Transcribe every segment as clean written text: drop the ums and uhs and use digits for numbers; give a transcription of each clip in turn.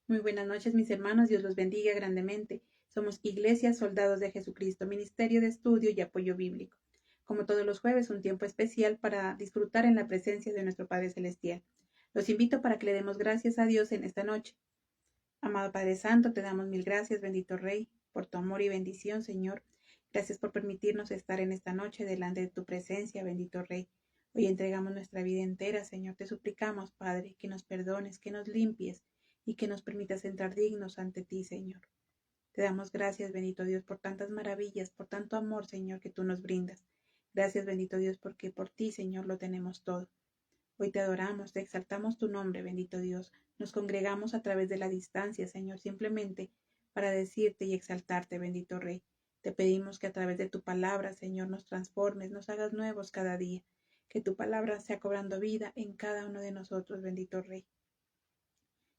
Muy buenas noches, mis hermanos. Dios los bendiga grandemente. Somos Iglesia Soldados de Jesucristo, Ministerio de Estudio y Apoyo Bíblico. Como todos los jueves, un tiempo especial para disfrutar en la presencia de nuestro Padre Celestial. Los invito para que le demos gracias a Dios en esta noche. Amado Padre Santo, te damos mil gracias, bendito Rey, por tu amor y bendición, Señor. Gracias por permitirnos estar en esta noche delante de tu presencia, bendito Rey. Hoy entregamos nuestra vida entera, Señor. Te suplicamos, Padre, que nos perdones, que nos limpies y que nos permitas entrar dignos ante ti, Señor. Te damos gracias, bendito Dios, por tantas maravillas, por tanto amor, Señor, que tú nos brindas. Gracias, bendito Dios, porque por ti, Señor, lo tenemos todo. Hoy te adoramos, te exaltamos tu nombre, bendito Dios. Nos congregamos a través de la distancia, Señor, simplemente para decirte y exaltarte, bendito Rey. Te pedimos que a través de tu palabra, Señor, nos transformes, nos hagas nuevos cada día. Que tu palabra sea cobrando vida en cada uno de nosotros, bendito Rey.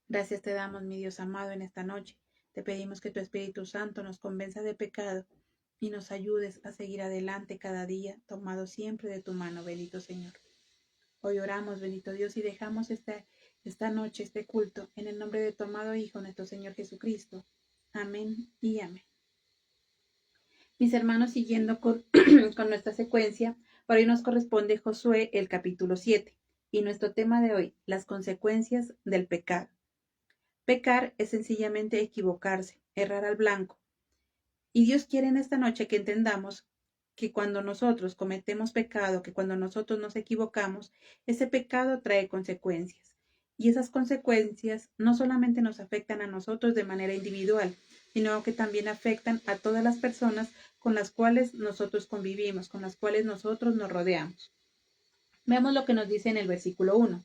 Gracias te damos, mi Dios amado, en esta noche. Te pedimos que tu Espíritu Santo nos convenza de pecado y nos ayudes a seguir adelante cada día, tomado siempre de tu mano, bendito Señor. Hoy oramos, bendito Dios, y dejamos esta noche, este culto, en el nombre de tu amado Hijo, nuestro Señor Jesucristo. Amén y amén. Mis hermanos, siguiendo con, con nuestra secuencia, para hoy nos corresponde Josué el capítulo 7 y nuestro tema de hoy, las consecuencias del pecado. Pecar es sencillamente equivocarse, errar al blanco. Y Dios quiere en esta noche que entendamos que cuando nosotros cometemos pecado, que cuando nosotros nos equivocamos, ese pecado trae consecuencias. Y esas consecuencias no solamente nos afectan a nosotros de manera individual, sino que también afectan a todas las personas con las cuales nosotros convivimos, con las cuales nosotros nos rodeamos. Veamos lo que nos dice en el versículo 1.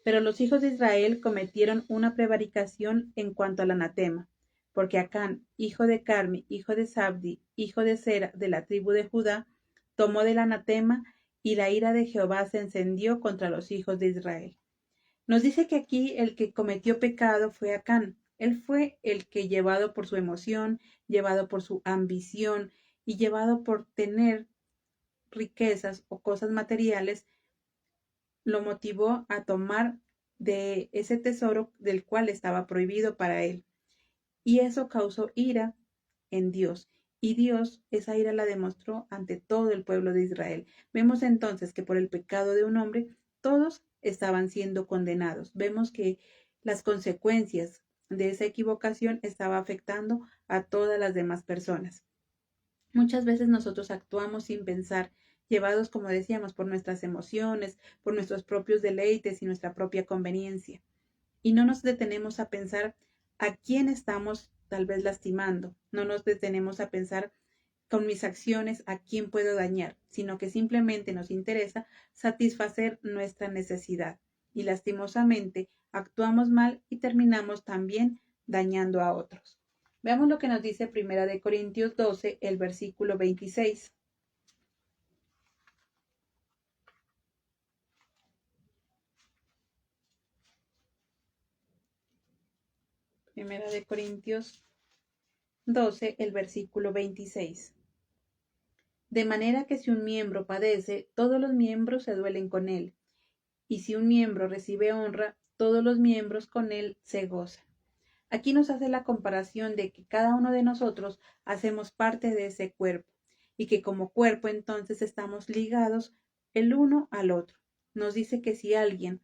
Pero los hijos de Israel cometieron una prevaricación en cuanto al anatema, porque Acán, hijo de Carmi, hijo de Sabdi, hijo de Sera, de la tribu de Judá, tomó del anatema, y la ira de Jehová se encendió contra los hijos de Israel. Nos dice que aquí el que cometió pecado fue Acán. Él fue el que, llevado por su emoción, llevado por su ambición y llevado por tener riquezas o cosas materiales, lo motivó a tomar de ese tesoro del cual estaba prohibido para él. Y eso causó ira en Dios. Y Dios esa ira la demostró ante todo el pueblo de Israel. Vemos entonces que por el pecado de un hombre, todos estaban siendo condenados. Vemos que las consecuencias de esa equivocación estaba afectando a todas las demás personas. Muchas veces nosotros actuamos sin pensar, llevados, como decíamos, por nuestras emociones, por nuestros propios deleites y nuestra propia conveniencia. Y no nos detenemos a pensar a quién estamos tal vez lastimando. No nos detenemos a pensar con mis acciones a quién puedo dañar, sino que simplemente nos interesa satisfacer nuestra necesidad. Y lastimosamente actuamos mal y terminamos también dañando a otros. Veamos lo que nos dice Primera de Corintios 12, el versículo 26. Primera de Corintios 12, el versículo 26. De manera que si un miembro padece, todos los miembros se duelen con él. Y si un miembro recibe honra, todos los miembros con él se gozan. Aquí nos hace la comparación de que cada uno de nosotros hacemos parte de ese cuerpo y que como cuerpo entonces estamos ligados el uno al otro. Nos dice que si alguien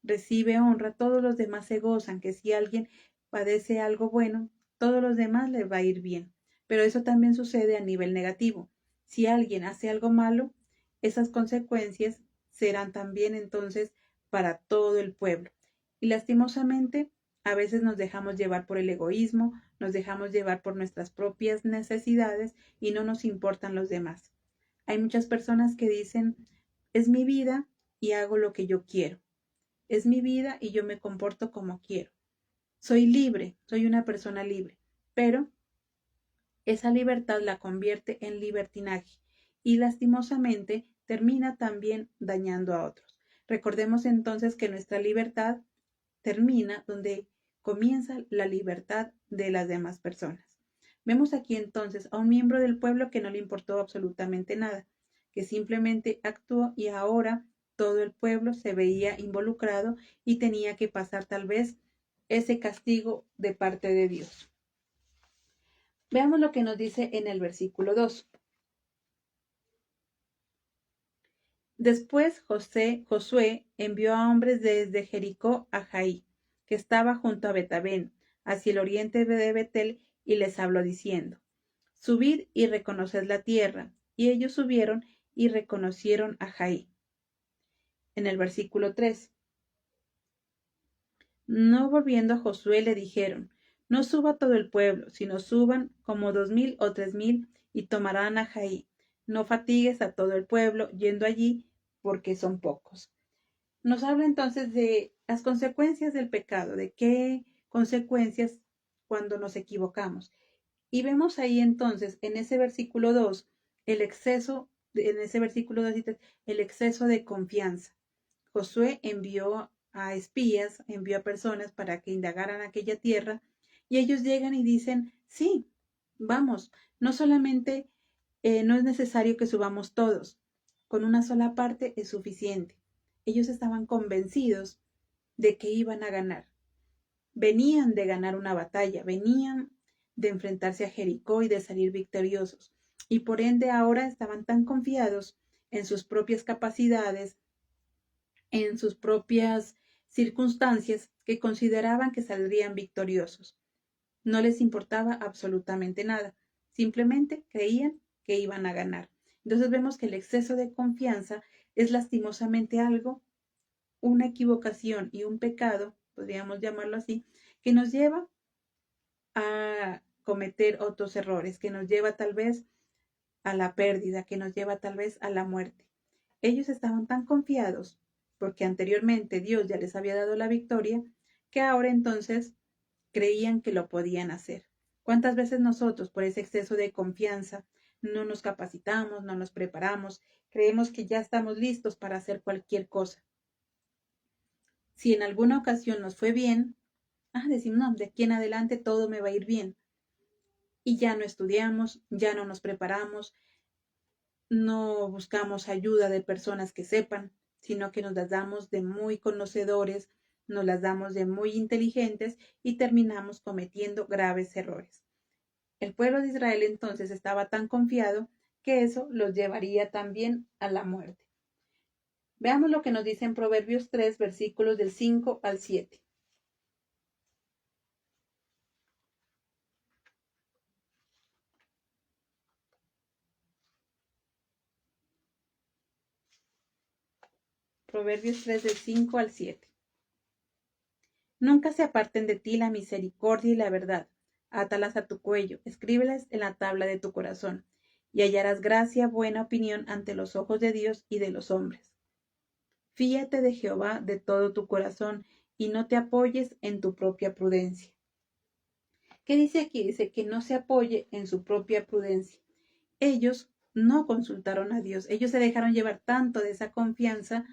recibe honra, todos los demás se gozan, que si alguien padece algo bueno, todos los demás les va a ir bien. Pero eso también sucede a nivel negativo. Si alguien hace algo malo, esas consecuencias serán también entonces para todo el pueblo. Y lastimosamente, a veces nos dejamos llevar por el egoísmo, nos dejamos llevar por nuestras propias necesidades y no nos importan los demás. Hay muchas personas que dicen, es mi vida y hago lo que yo quiero. Es mi vida y yo me comporto como quiero. Soy libre, soy una persona libre, pero esa libertad la convierte en libertinaje y lastimosamente termina también dañando a otros. Recordemos entonces que nuestra libertad termina donde comienza la libertad de las demás personas. Vemos aquí entonces a un miembro del pueblo que no le importó absolutamente nada, que simplemente actuó y ahora todo el pueblo se veía involucrado y tenía que pasar tal vez ese castigo de parte de Dios. Veamos lo que nos dice en el versículo 2. Después Josué envió a hombres desde Jericó a Jaí, que estaba junto a Betabén, hacia el oriente de Betel, y les habló diciendo: Subid y reconoced la tierra. Y ellos subieron y reconocieron a Jaí. En el versículo 3. No volviendo a Josué le dijeron: No suba todo el pueblo, sino suban como 2000 o 3000 y tomarán a Jaí. No fatigues a todo el pueblo yendo allí, porque son pocos. Nos habla entonces de las consecuencias del pecado, de qué consecuencias cuando nos equivocamos. Y vemos ahí entonces en ese versículo 2 el exceso, en ese versículo 2 y 3, el exceso de confianza. Josué envió a espías, envió a personas para que indagaran aquella tierra, y ellos llegan y dicen: sí, vamos, no solamente no es necesario que subamos todos, con una sola parte es suficiente. Ellos estaban convencidos de que iban a ganar. Venían de ganar una batalla, venían de enfrentarse a Jericó y de salir victoriosos, y por ende ahora estaban tan confiados en sus propias capacidades, en sus propias circunstancias, que consideraban que saldrían victoriosos. No les importaba absolutamente nada, simplemente creían que iban a ganar. Entonces vemos que el exceso de confianza es lastimosamente algo, una equivocación y un pecado, podríamos llamarlo así, que nos lleva a cometer otros errores, que nos lleva tal vez a la pérdida, que nos lleva tal vez a la muerte. Ellos estaban tan confiados porque anteriormente Dios ya les había dado la victoria, que ahora entonces creían que lo podían hacer. ¿Cuántas veces nosotros, por ese exceso de confianza, no nos capacitamos, no nos preparamos, creemos que ya estamos listos para hacer cualquier cosa? Si en alguna ocasión nos fue bien, decimos: no, de aquí en adelante todo me va a ir bien. Y ya no estudiamos, ya no nos preparamos, no buscamos ayuda de personas que sepan, sino que nos las damos de muy conocedores, nos las damos de muy inteligentes y terminamos cometiendo graves errores. El pueblo de Israel entonces estaba tan confiado que eso los llevaría también a la muerte. Veamos lo que nos dice en Proverbios 3, versículos del 5 al 7. Proverbios 3 del 5 al 7. Nunca se aparten de ti la misericordia y la verdad. Átalas a tu cuello, escríbelas en la tabla de tu corazón, y hallarás gracia, buena opinión ante los ojos de Dios y de los hombres. Fíate de Jehová de todo tu corazón, y no te apoyes en tu propia prudencia. ¿Qué dice aquí? Dice que no se apoye en su propia prudencia. Ellos no consultaron a Dios, ellos se dejaron llevar tanto de esa confianza,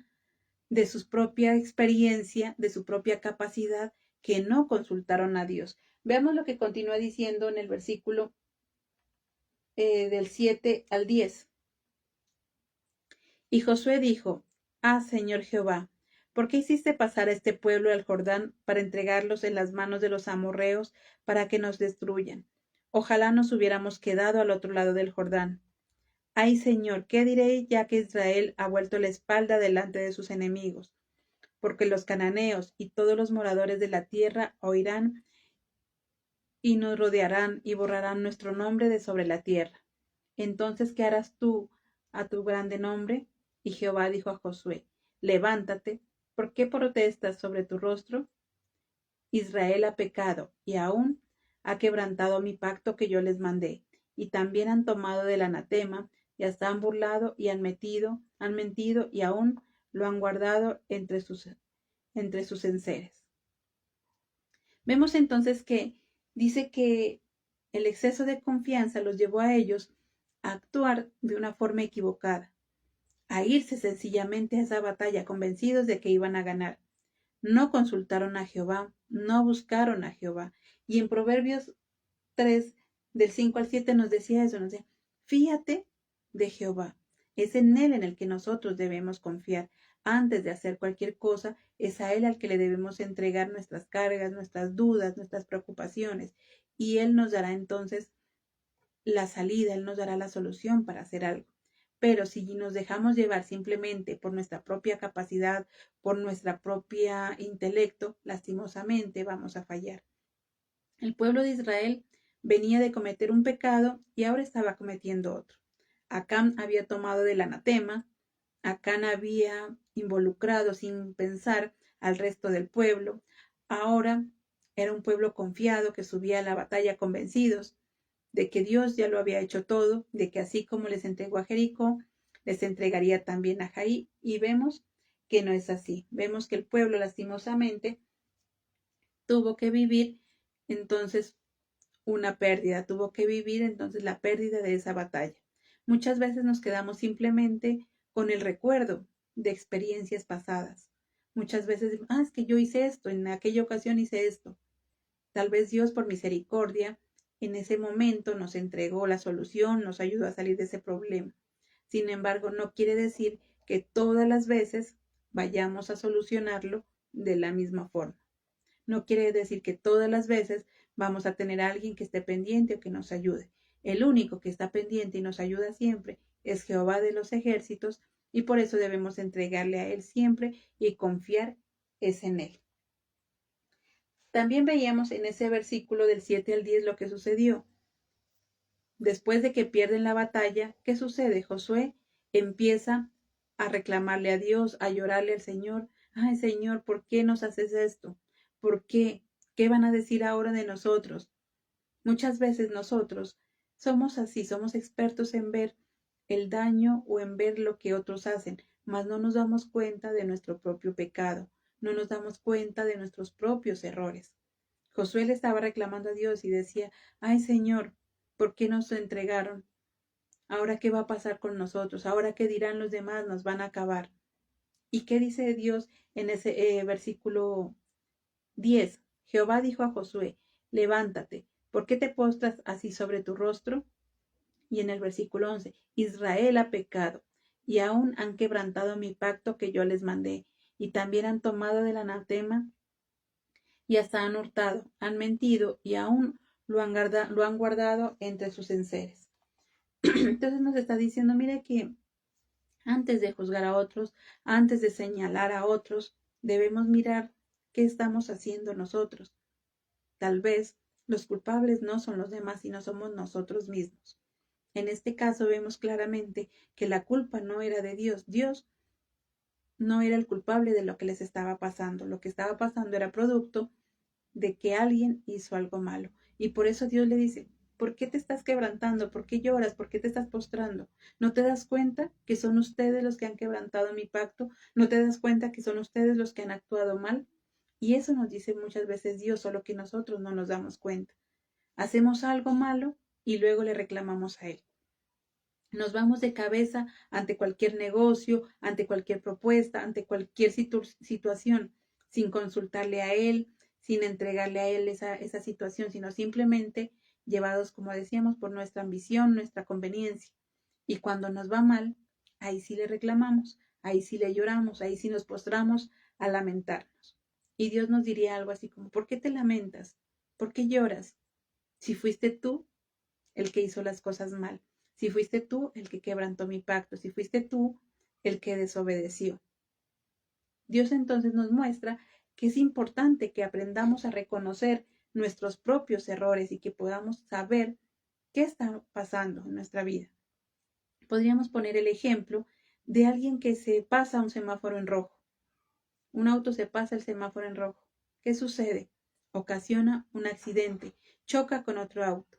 de su propia experiencia, de su propia capacidad, que no consultaron a Dios. Veamos lo que continúa diciendo en el versículo del 7 al 10. Y Josué dijo: Señor Jehová, ¿por qué hiciste pasar a este pueblo al Jordán para entregarlos en las manos de los amorreos para que nos destruyan? Ojalá nos hubiéramos quedado al otro lado del Jordán. Ay, Señor, ¿qué diré ya que Israel ha vuelto la espalda delante de sus enemigos? Porque los cananeos y todos los moradores de la tierra oirán y nos rodearán y borrarán nuestro nombre de sobre la tierra. Entonces, ¿qué harás tú a tu grande nombre? Y Jehová dijo a Josué: Levántate, ¿por qué protestas sobre tu rostro? Israel ha pecado y aún ha quebrantado mi pacto que yo les mandé, y también han tomado del anatema, y hasta han burlado y han mentido y aún lo han guardado entre sus enseres. Vemos entonces que dice que el exceso de confianza los llevó a ellos a actuar de una forma equivocada, a irse sencillamente a esa batalla convencidos de que iban a ganar. No consultaron a Jehová, no buscaron a Jehová. Y en Proverbios 3, del 5 al 7 nos decía eso, nos decía: fíate de Jehová. Es en Él en el que nosotros debemos confiar. antes de hacer cualquier cosa, es a Él al que le debemos entregar nuestras cargas, nuestras dudas, nuestras preocupaciones. Y Él nos dará entonces la salida, Él nos dará la solución para hacer algo. Pero si nos dejamos llevar simplemente por nuestra propia capacidad, por nuestra propia intelecto, lastimosamente vamos a fallar. El pueblo de Israel venía de cometer un pecado y ahora estaba cometiendo otro. Acán había tomado del anatema, Acán había involucrado sin pensar al resto del pueblo. Ahora era un pueblo confiado que subía a la batalla convencidos de que Dios ya lo había hecho todo, de que así como les entregó a Jericó, les entregaría también a Jaí, y vemos que no es así. Vemos que el pueblo lastimosamente tuvo que vivir entonces una pérdida, tuvo que vivir entonces la pérdida de esa batalla. Muchas veces nos quedamos simplemente con el recuerdo de experiencias pasadas. Muchas veces, es que yo hice esto, en aquella ocasión hice esto. Tal vez Dios por misericordia en ese momento nos entregó la solución, nos ayudó a salir de ese problema. Sin embargo, no quiere decir que todas las veces vayamos a solucionarlo de la misma forma. No quiere decir que todas las veces vamos a tener a alguien que esté pendiente o que nos ayude. El único que está pendiente y nos ayuda siempre es Jehová de los ejércitos, y por eso debemos entregarle a Él siempre y confiar es en Él. También veíamos en ese versículo del 7 al 10 lo que sucedió. Después de que pierden la batalla, ¿qué sucede? Josué empieza a reclamarle a Dios, a llorarle al Señor. Ay, Señor, ¿por qué nos haces esto? ¿Por qué? ¿Qué van a decir ahora de nosotros? Muchas veces nosotros somos así, somos expertos en ver el daño o en ver lo que otros hacen, mas no nos damos cuenta de nuestro propio pecado, no nos damos cuenta de nuestros propios errores. Josué le estaba reclamando a Dios y decía, ay Señor, ¿por qué nos entregaron? ¿Ahora qué va a pasar con nosotros? ¿Ahora qué dirán los demás? Nos van a acabar. ¿Y qué dice Dios en ese versículo 10? Jehová dijo a Josué, levántate, ¿por qué te postras así sobre tu rostro? Y en el versículo 11, Israel ha pecado y aún han quebrantado mi pacto que yo les mandé, y también han tomado del anatema y hasta han hurtado, han mentido y aún lo han guardado entre sus enseres. Entonces nos está diciendo, mire que antes de juzgar a otros, antes de señalar a otros, debemos mirar qué estamos haciendo nosotros. Tal vez los culpables no son los demás, sino somos nosotros mismos. En este caso vemos claramente que la culpa no era de Dios. Dios no era el culpable de lo que les estaba pasando. Lo que estaba pasando era producto de que alguien hizo algo malo. Y por eso Dios le dice, ¿por qué te estás quebrantando? ¿Por qué lloras? ¿Por qué te estás postrando? ¿No te das cuenta que son ustedes los que han quebrantado mi pacto? ¿No te das cuenta que son ustedes los que han actuado mal? Y eso nos dice muchas veces Dios, solo que nosotros no nos damos cuenta. Hacemos algo malo y luego le reclamamos a Él. Nos vamos de cabeza ante cualquier negocio, ante cualquier propuesta, ante cualquier situación, sin consultarle a Él, sin entregarle a Él esa situación, sino simplemente llevados, como decíamos, por nuestra ambición, nuestra conveniencia. Y cuando nos va mal, ahí sí le reclamamos, ahí sí le lloramos, ahí sí nos postramos a lamentarnos. Y Dios nos diría algo así como, ¿por qué te lamentas? ¿Por qué lloras? Si fuiste tú el que hizo las cosas mal, si fuiste tú el que quebrantó mi pacto, si fuiste tú el que desobedeció. Dios entonces nos muestra que es importante que aprendamos a reconocer nuestros propios errores y que podamos saber qué está pasando en nuestra vida. Podríamos poner el ejemplo de alguien que se pasa un semáforo en rojo. Un auto se pasa el semáforo en rojo. ¿Qué sucede? Ocasiona un accidente, choca con otro auto.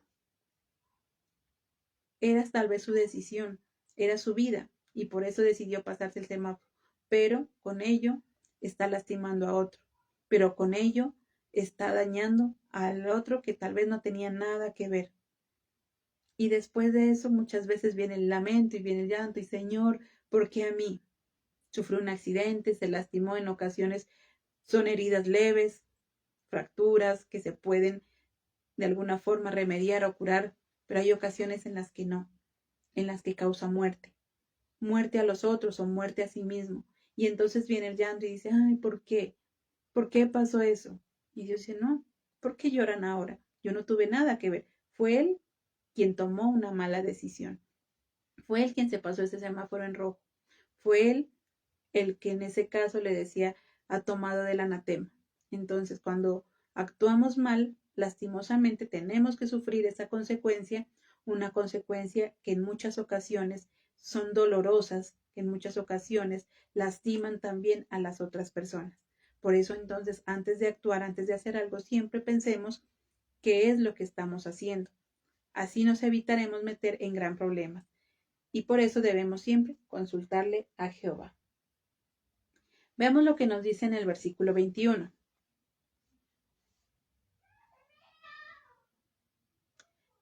Era tal vez su decisión, era su vida, y por eso decidió pasarse el semáforo. Pero con ello está lastimando a otro. Pero con ello está dañando al otro que tal vez no tenía nada que ver. Y después de eso muchas veces viene el lamento y viene el llanto y Señor, ¿por qué a mí? Sufrió un accidente, se lastimó, en ocasiones son heridas leves, fracturas que se pueden de alguna forma remediar o curar, pero hay ocasiones en las que no, en las que causa muerte, muerte a los otros o muerte a sí mismo. Y entonces viene el llanto y dice, ay, ¿por qué? ¿Por qué pasó eso? Y Dios dice, no, ¿por qué lloran ahora? Yo no tuve nada que ver. Fue él quien tomó una mala decisión. Fue él quien se pasó ese semáforo en rojo. Fue él el que en ese caso le decía, ha tomado del anatema. Entonces, cuando actuamos mal, lastimosamente tenemos que sufrir esa consecuencia, una consecuencia que en muchas ocasiones son dolorosas, que en muchas ocasiones lastiman también a las otras personas. Por eso entonces, antes de actuar, antes de hacer algo, siempre pensemos qué es lo que estamos haciendo. Así nos evitaremos meter en gran problema. Y por eso debemos siempre consultarle a Jehová. Veamos lo que nos dice en el versículo 21.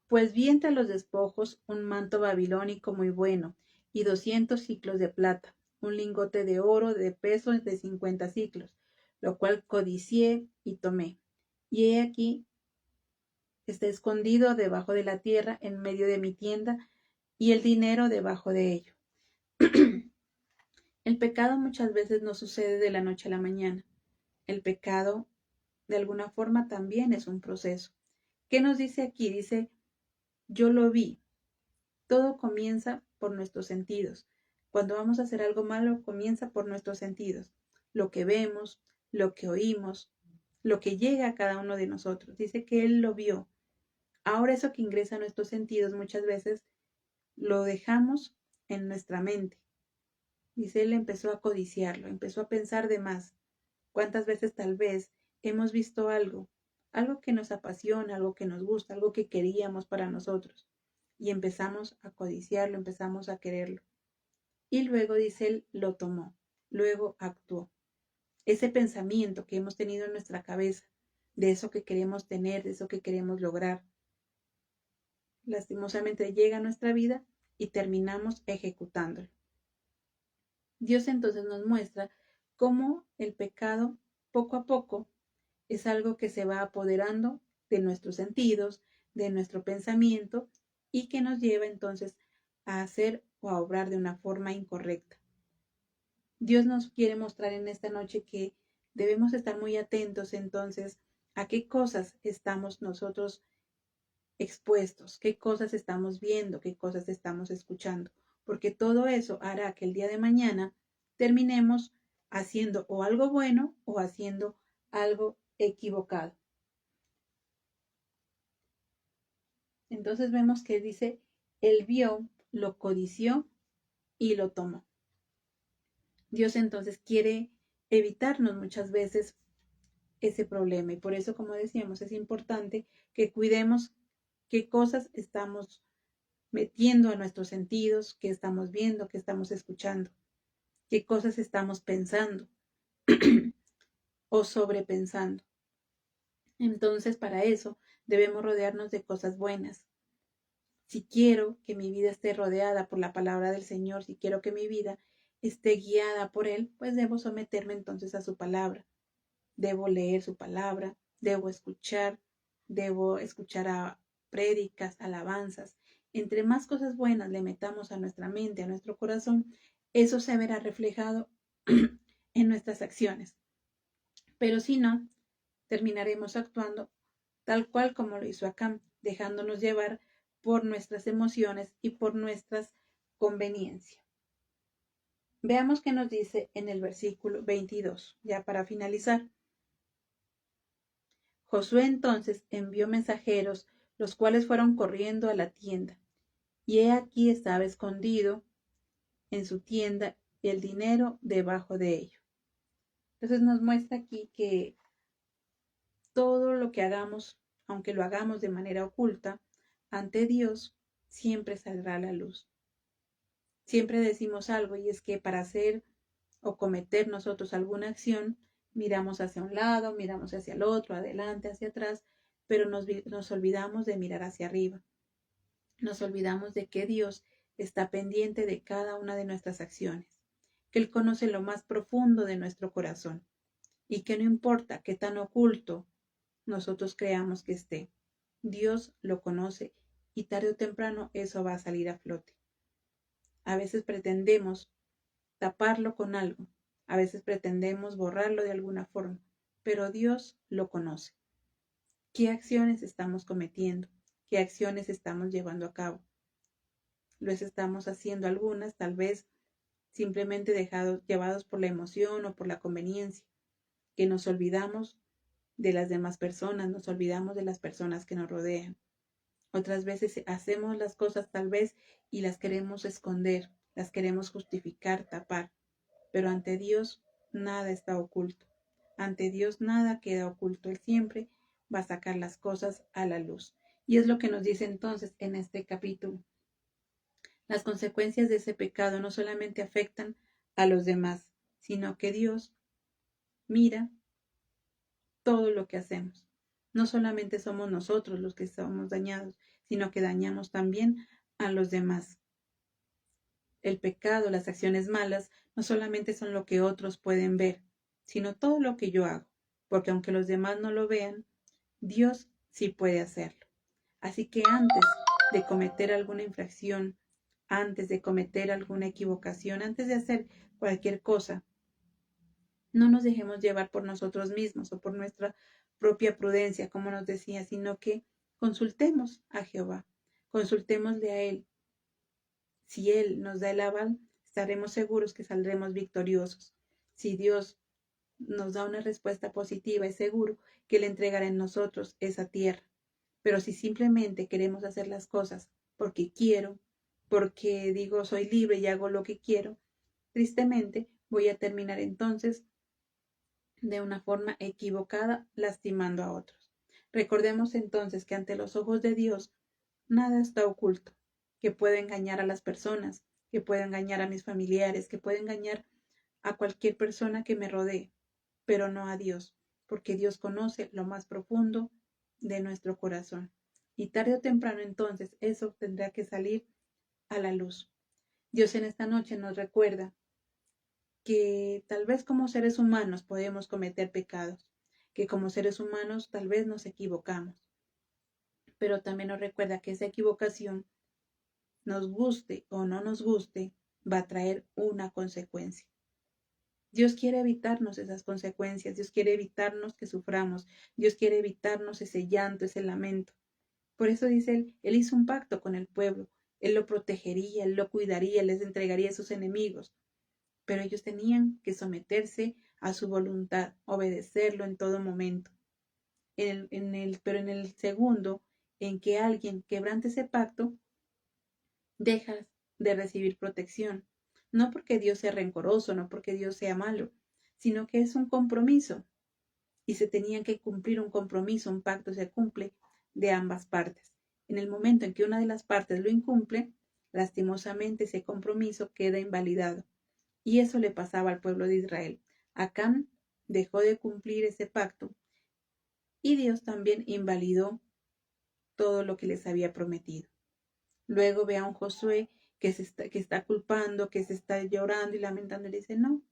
Pues vi entre los despojos un manto babilónico muy bueno, y 200 siclos de plata, un lingote de oro de peso de 50 siclos, lo cual codicié y tomé. Y he aquí, está escondido debajo de la tierra en medio de mi tienda, y el dinero debajo de ello. El pecado muchas veces no sucede de la noche a la mañana. El pecado, de alguna forma, también es un proceso. ¿Qué nos dice aquí? Dice, yo lo vi. Todo comienza por nuestros sentidos. Cuando vamos a hacer algo malo, comienza por nuestros sentidos. Lo que vemos, lo que oímos, lo que llega a cada uno de nosotros. Dice que Él lo vio. Ahora eso que ingresa a nuestros sentidos muchas veces lo dejamos en nuestra mente. Dice, Él empezó a codiciarlo, empezó a pensar de más. ¿Cuántas veces tal vez hemos visto algo, algo que nos apasiona, algo que nos gusta, algo que queríamos para nosotros? Y empezamos a codiciarlo, empezamos a quererlo. Y luego, dice él, lo tomó, luego actuó. Ese pensamiento que hemos tenido en nuestra cabeza, de eso que queremos tener, de eso que queremos lograr, lastimosamente llega a nuestra vida y terminamos ejecutándolo. Dios entonces nos muestra cómo el pecado poco a poco es algo que se va apoderando de nuestros sentidos, de nuestro pensamiento y que nos lleva entonces a hacer o a obrar de una forma incorrecta. Dios nos quiere mostrar en esta noche que debemos estar muy atentos entonces a qué cosas estamos nosotros expuestos, qué cosas estamos viendo, qué cosas estamos escuchando, porque todo eso hará que el día de mañana terminemos haciendo o algo bueno o haciendo algo equivocado. Entonces vemos que dice, él vio, lo codició y lo tomó. Dios entonces quiere evitarnos muchas veces ese problema y por eso, como decíamos, es importante que cuidemos qué cosas estamos metiendo a nuestros sentidos, qué estamos viendo, qué estamos escuchando, qué cosas estamos pensando o sobrepensando. Entonces, para eso debemos rodearnos de cosas buenas. Si quiero que mi vida esté rodeada por la palabra del Señor, si quiero que mi vida esté guiada por Él, pues debo someterme entonces a su palabra. Debo leer su palabra, debo escuchar a prédicas, alabanzas. Entre más cosas buenas le metamos a nuestra mente, a nuestro corazón, eso se verá reflejado en nuestras acciones. Pero si no, terminaremos actuando tal cual como lo hizo Acán, dejándonos llevar por nuestras emociones y por nuestras conveniencias. Veamos qué nos dice en el versículo 22, ya para finalizar. Josué entonces envió mensajeros, los cuales fueron corriendo a la tienda, y he aquí estaba escondido en su tienda el dinero debajo de ello. Entonces nos muestra aquí que todo lo que hagamos, aunque lo hagamos de manera oculta, ante Dios siempre saldrá a la luz. Siempre decimos algo y es que para hacer o cometer nosotros alguna acción, miramos hacia un lado, miramos hacia el otro, adelante, hacia atrás, pero nos olvidamos de mirar hacia arriba. Nos olvidamos de que Dios está pendiente de cada una de nuestras acciones, que Él conoce lo más profundo de nuestro corazón y que no importa qué tan oculto nosotros creamos que esté, Dios lo conoce y tarde o temprano eso va a salir a flote. A veces pretendemos taparlo con algo, A veces pretendemos borrarlo de alguna forma, pero Dios lo conoce. ¿Qué acciones estamos cometiendo? ¿Qué acciones estamos llevando a cabo? ¿Los estamos haciendo algunas, tal vez simplemente llevados por la emoción o por la conveniencia, que nos olvidamos de las demás personas, nos olvidamos de las personas que nos rodean? Otras veces hacemos las cosas tal vez y las queremos esconder, las queremos justificar, tapar, pero ante Dios nada está oculto. Ante Dios nada queda oculto. Él siempre va a sacar las cosas a la luz. Y es lo que nos dice entonces en este capítulo. Las consecuencias de ese pecado no solamente afectan a los demás, sino que Dios mira todo lo que hacemos. No solamente somos nosotros los que somos dañados, sino que dañamos también a los demás. El pecado, las acciones malas, no solamente son lo que otros pueden ver, sino todo lo que yo hago, porque aunque los demás no lo vean, Dios sí puede hacerlo. Así que antes de cometer alguna infracción, antes de cometer alguna equivocación, antes de hacer cualquier cosa, no nos dejemos llevar por nosotros mismos o por nuestra propia prudencia, como nos decía, sino que consultemos a Jehová, consultémosle a Él. Si Él nos da el aval, estaremos seguros que saldremos victoriosos. Si Dios nos da una respuesta positiva, es seguro que Él entregará en nosotros esa tierra. Pero si simplemente queremos hacer las cosas porque quiero, porque digo soy libre y hago lo que quiero, tristemente voy a terminar entonces de una forma equivocada, lastimando a otros. Recordemos entonces que ante los ojos de Dios nada está oculto, que puede engañar a las personas, que puede engañar a mis familiares, que puede engañar a cualquier persona que me rodee, pero no a Dios, porque Dios conoce lo más profundo de nuestro corazón. Y tarde o temprano entonces eso tendrá que salir a la luz. Dios en esta noche nos recuerda que tal vez como seres humanos podemos cometer pecados, que como seres humanos tal vez nos equivocamos, pero también nos recuerda que esa equivocación, nos guste o no nos guste, va a traer una consecuencia. Dios quiere evitarnos esas consecuencias, Dios quiere evitarnos que suframos, Dios quiere evitarnos ese llanto, ese lamento. Por eso dice él hizo un pacto con el pueblo, Él lo protegería, Él lo cuidaría, les entregaría a sus enemigos, pero ellos tenían que someterse a su voluntad, obedecerlo en todo momento. Pero en el segundo en que alguien quebrante ese pacto, dejas de recibir protección. No porque Dios sea rencoroso, no porque Dios sea malo, sino que es un compromiso. Y se tenían que cumplir un compromiso, un pacto se cumple de ambas partes. En el momento en que una de las partes lo incumple, lastimosamente ese compromiso queda invalidado. Y eso le pasaba al pueblo de Israel. Acán dejó de cumplir ese pacto y Dios también invalidó todo lo que les había prometido. Luego ve a un Josué que está culpando, que se está llorando y lamentando y le dice, no,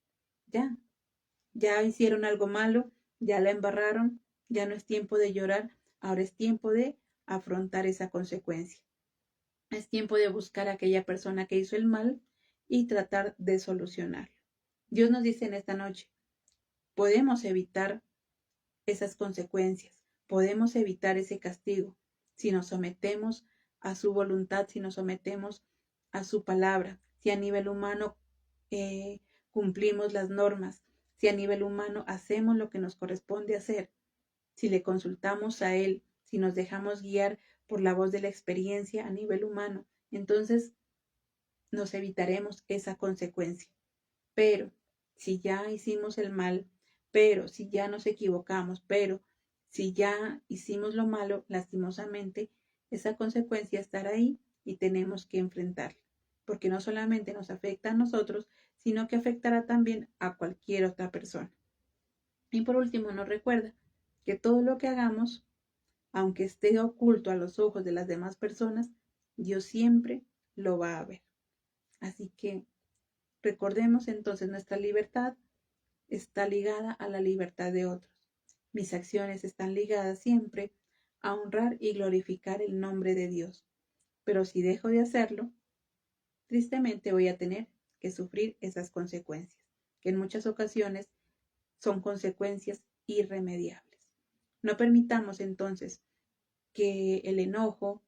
ya hicieron algo malo, ya la embarraron, ya no es tiempo de llorar, ahora es tiempo de afrontar esa consecuencia. Es tiempo de buscar a aquella persona que hizo el mal y tratar de solucionarlo. Dios nos dice en esta noche, podemos evitar esas consecuencias, podemos evitar ese castigo si nos sometemos a su voluntad, si nos sometemos a su palabra, si a nivel humano cumplimos las normas, si a nivel humano hacemos lo que nos corresponde hacer, si le consultamos a Él, si nos dejamos guiar por la voz de la experiencia a nivel humano, entonces nos evitaremos esa consecuencia. Pero si ya hicimos el mal, pero si ya nos equivocamos, pero si ya hicimos lo malo, lastimosamente, esa consecuencia estará ahí y tenemos que enfrentarla, porque no solamente nos afecta a nosotros, sino que afectará también a cualquier otra persona. Y por último, nos recuerda que todo lo que hagamos, aunque esté oculto a los ojos de las demás personas, Dios siempre lo va a ver. Así que recordemos entonces, nuestra libertad está ligada a la libertad de otros. Mis acciones están ligadas siempre a honrar y glorificar el nombre de Dios. Pero si dejo de hacerlo, tristemente voy a tener que sufrir esas consecuencias. que en muchas ocasiones son consecuencias irremediables. No permitamos entonces que el enojo,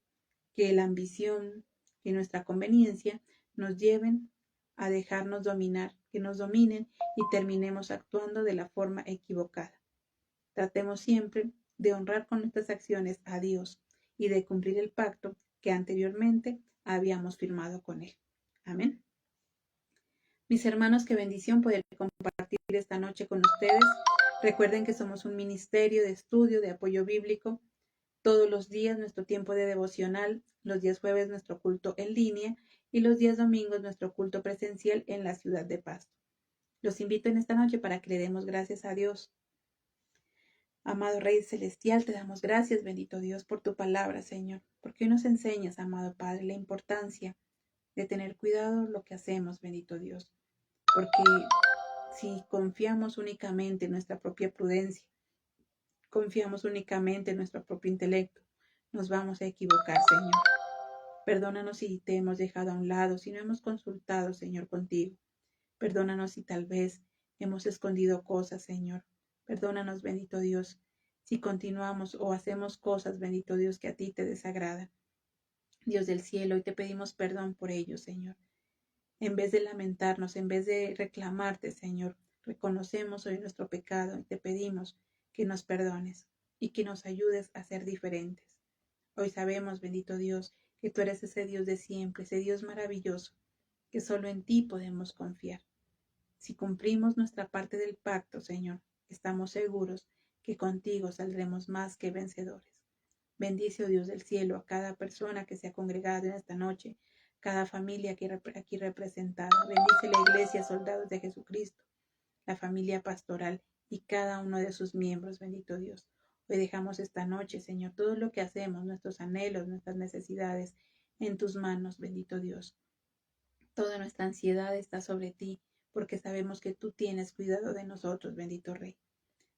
que la ambición, que nuestra conveniencia nos lleven a dejarnos dominar, que nos dominen y terminemos actuando de la forma equivocada. Tratemos siempre de honrar con nuestras acciones a Dios y de cumplir el pacto que anteriormente habíamos firmado con Él. Amén. Mis hermanos, qué bendición poder compartir esta noche con ustedes. Recuerden que somos un ministerio de estudio, de apoyo bíblico. Todos los días nuestro tiempo de devocional, los días jueves nuestro culto en línea y los días domingos nuestro culto presencial en la ciudad de Pasto. Los invito en esta noche para que le demos gracias a Dios. Amado Rey Celestial, te damos gracias, bendito Dios, por tu palabra, Señor, porque hoy nos enseñas, amado Padre, la importancia de tener cuidado lo que hacemos, bendito Dios, porque si confiamos únicamente en nuestra propia prudencia, confiamos únicamente en nuestro propio intelecto, nos vamos a equivocar, Señor. Perdónanos si te hemos dejado a un lado, si no hemos consultado, Señor, contigo. Perdónanos si tal vez hemos escondido cosas, Señor. Perdónanos, bendito Dios, si continuamos o hacemos cosas, bendito Dios, que a ti te desagradan. Dios del cielo, y te pedimos perdón por ello, Señor. En vez de lamentarnos, en vez de reclamarte, Señor, reconocemos hoy nuestro pecado y te pedimos que nos perdones y que nos ayudes a ser diferentes. Hoy sabemos, bendito Dios, que tú eres ese Dios de siempre, ese Dios maravilloso, que solo en ti podemos confiar. Si cumplimos nuestra parte del pacto, Señor, estamos seguros que contigo saldremos más que vencedores. Bendice, oh Dios del cielo, a cada persona que se ha congregado en esta noche, cada familia aquí representada. Bendice la iglesia, soldados de Jesucristo, la familia pastoral y cada uno de sus miembros, bendito Dios. Hoy dejamos esta noche, Señor, todo lo que hacemos, nuestros anhelos, nuestras necesidades, en tus manos, bendito Dios. Toda nuestra ansiedad está sobre ti, porque sabemos que tú tienes cuidado de nosotros, bendito Rey.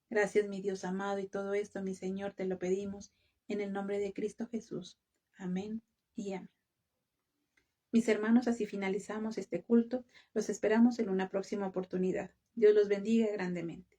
Gracias, mi Dios amado, y todo esto, mi Señor, te lo pedimos en el nombre de Cristo Jesús. Amén y amén. Mis hermanos, así finalizamos este culto. Los esperamos en una próxima oportunidad. Dios los bendiga grandemente.